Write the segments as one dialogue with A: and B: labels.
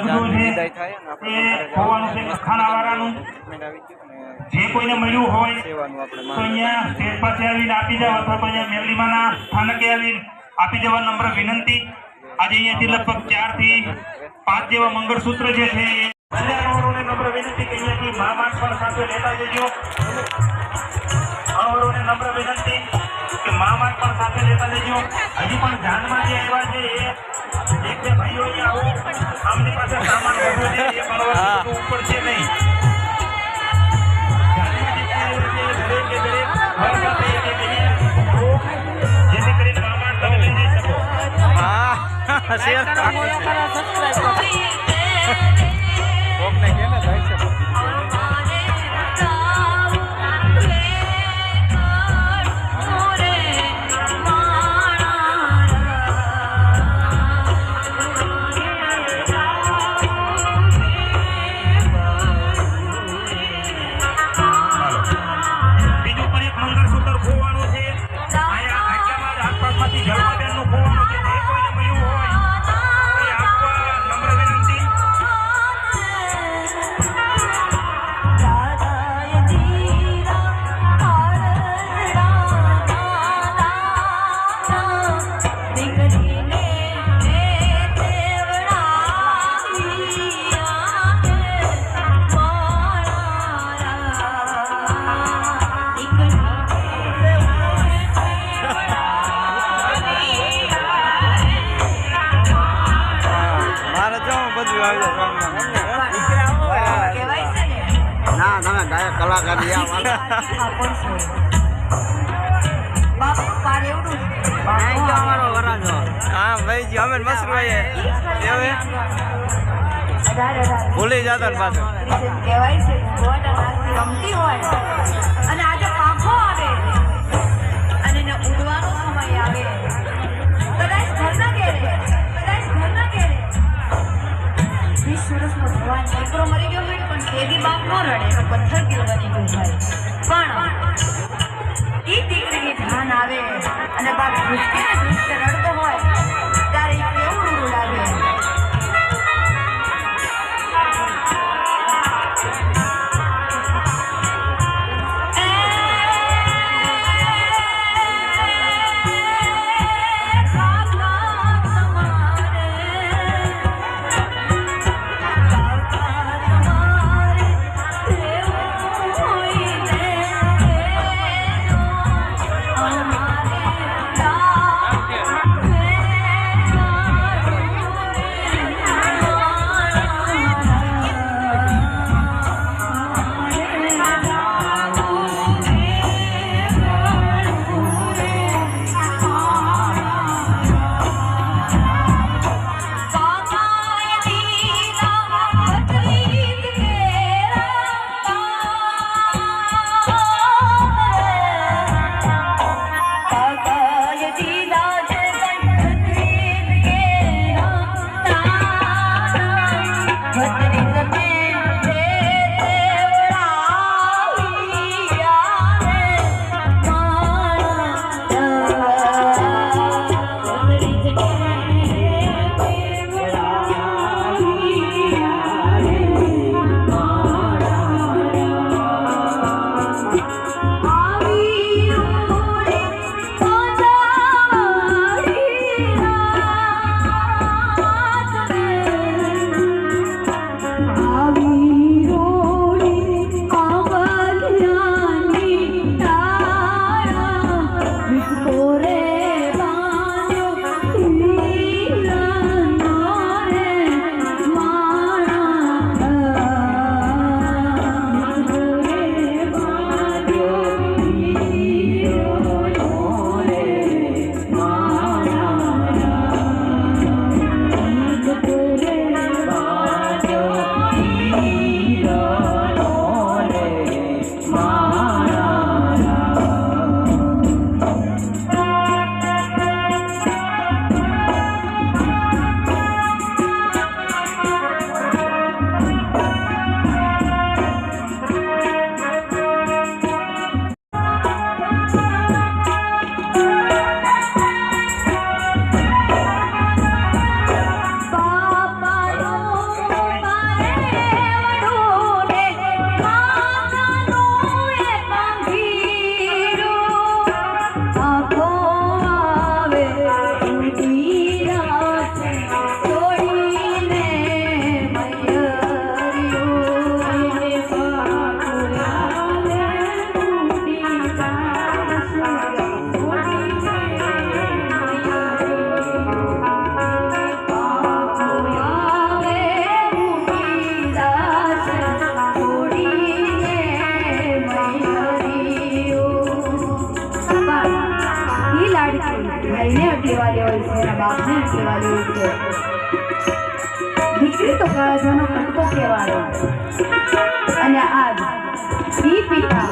A: વિદાય થાય ને આપણે
B: હોવાનું છે ખાનાવાળાનું જે કોઈને મળ્યું હોય
A: સેવાનું આપણે
B: તો અહીંયા સ્ટેજ પાસે આવીને આપી જાવ અથવા તો અહીંયા મેરલીમાના સ્થાનકે આવીને આપી જવા નમ્ર વિનંતી. આજે અહીંયાથી લગભગ 4 થી 5 જેવા મંગળસૂત્ર જે છે અણવરોને નમ્ર વિનંતી કે અહીંયાથી મહામાન પણ સાથે લેતા જજો. અણવરોને નમ્ર વિનંતી કે મહામાન પણ સાથે લેતા જજો. હજી પણ જાનમાં જે આવ્યા છે એ એક બે ભાઈઓ અહીંયા આવો, આમની પાસે સામાન બધો છે એ પણ ઉપર છે નહીં. જેથી કરીને મહામાન તમે લઈ જઈ શકો.
A: કોકને કે ને થાય છે
C: ના તમે ગાયક કલાકાર
A: હા ભાઈ જી અમે મસ્ત રહીએ હવે ભૂલી જતા ને પાછું
D: કહેવાય છે રમતી હોય અને આજે પાંખો આવે અને એને ઉડવાનો સમય આવે, કદાચ ઘરના ઘેરે 20 વર્ષનો જવાન છોકરો મરી ગયો હોય પણ તેદી બાપ ન રડે, પથ્થર કેવું બની ગયું હોય. પણ એ દીકરીની ધ્યાન આવે અને બાપ દૃષ્ટિ રડતો હોય ત્યારે એ કેવું રૂડું લાગે. હોય છે એના બાપને કહેવાયું છે દીકરી તો કાળજાનો કટકો કહેવાય અને આજ ઈ પિતા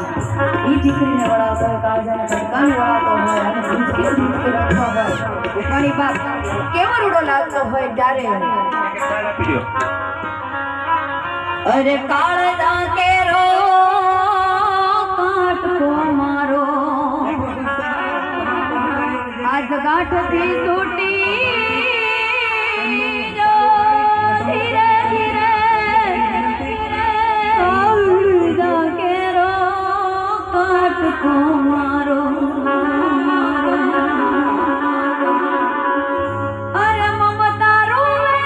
D: ઈ દીકરીને વળાવતો હોય કાળજાના કટકાને વળાવતો હોય અને મુશ્કેલ રાખતો હોય પણ ઈ બાપ કેવો રૂડો લાગતો હોય ત્યારે અરે કાળજા કેરો કાટકો મારો આજ ગાંઠથી તૂટી જો ધીરે ધીરે કાળજા કેરો કાટકો મારો અરે મમતા રોવે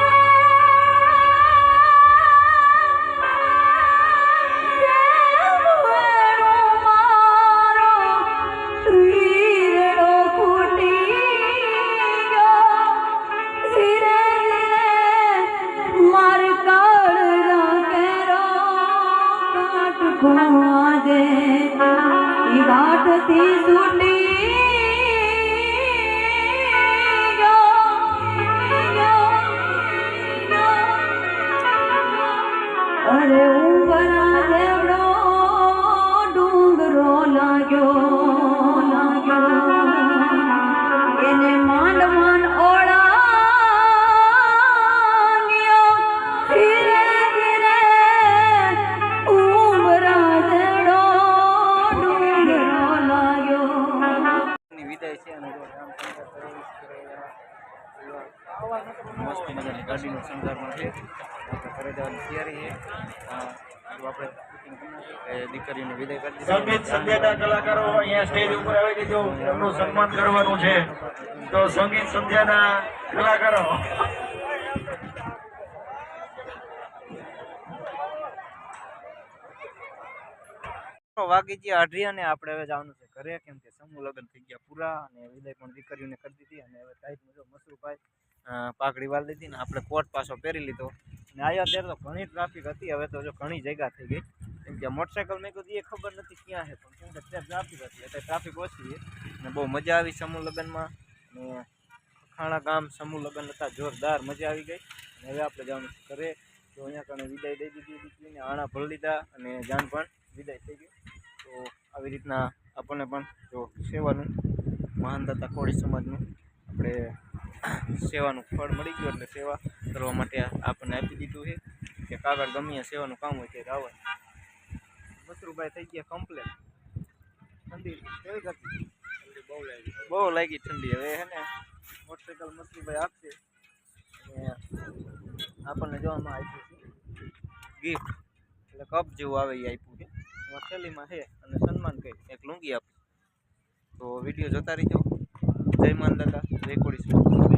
D: ગાંઠથી છૂટી અરે ઉંબરા જેવડો ડુંગરો લાગ્યો એને માંડ માંડ ઓળાગ્યો ધીરે ધીરે ઉંબરા જેવડો ડુંગરો લાગ્યો
A: વિદાય છે અને મસ્ત મજાની ગાડીનો શણગારમાં છે આપણે ઘરે જવાની તૈયારી છે આપણે દીકરીને વિદાય કરી
E: સંગીત સંધ્યાના કલાકારો અહીંયા સ્ટેજ ઉપર આવી જજો એમનું સન્માન કરવાનું છે તો સંગીત સંધ્યાના કલાકારો
A: વાગી ગયા 8 અને આપણે હવે જવાનું છે ઘરે કેમ કે સમૂહ લગ્ન થઈ ગયા પૂરા અને વિદાય પણ દીકરીઓને કરી દીધી અને હવે ટાઈટમાં જો મસરૂભાઈ પાઘડી વાળી લીધી ને આપણે કોટ પાછો પહેરી લીધો ને આવ્યા ત્યારે તો ઘણી ટ્રાફિક હતી હવે તો જો ઘણી જગ્યા થઈ ગઈ કેમ કે મોટરસાઇકલ મેં કીધું એ ખબર નથી ક્યાં છે પણ કેમ કે ત્યાં ટ્રાફિક હતી એટલે ટ્રાફિક ઓછી છે ને બહુ મજા આવી સમૂહ લગ્નમાં ને ખાણા ગામ સમૂહ લગ્ન હતા જોરદાર મજા આવી ગઈ અને હવે આપણે જવાનું છે ઘરે તો અહીંયા કણે વિદાય દઈ દીધી દીકરીને આણા ભરી લીધા અને જાન પણ વિદાય થઈ ગઈ તો આવી રીતના આપણને પણ જો સેવાનું મહાનદાતા કોળી સમાજનું આપણે સેવાનું ફળ મળી ગયું એટલે સેવા કરવા માટે આપણને આપી દીધું છે કે કાગળ ગમે સેવાનું કામ હોય ત્યારે આવવાનું મસરૂભાઈ થઈ ગયા કમ્પ્લેટ ઠંડી કેવી કરતી બહુ લાગી ઠંડી હવે હે ને મોટરસાઇકલ મસરૂભાઈ આપશે અને આપણને જોવામાં આપ્યું છે ગિફ્ટ એટલે કપ જેવું આવે એ આપ્યું છે એમાં થેલીમાં છે અને સન્માન કરી એક લુંગી આપે તો વિડીયો જોતા રહીજો જય માનદાતા જય કોળી સમાજ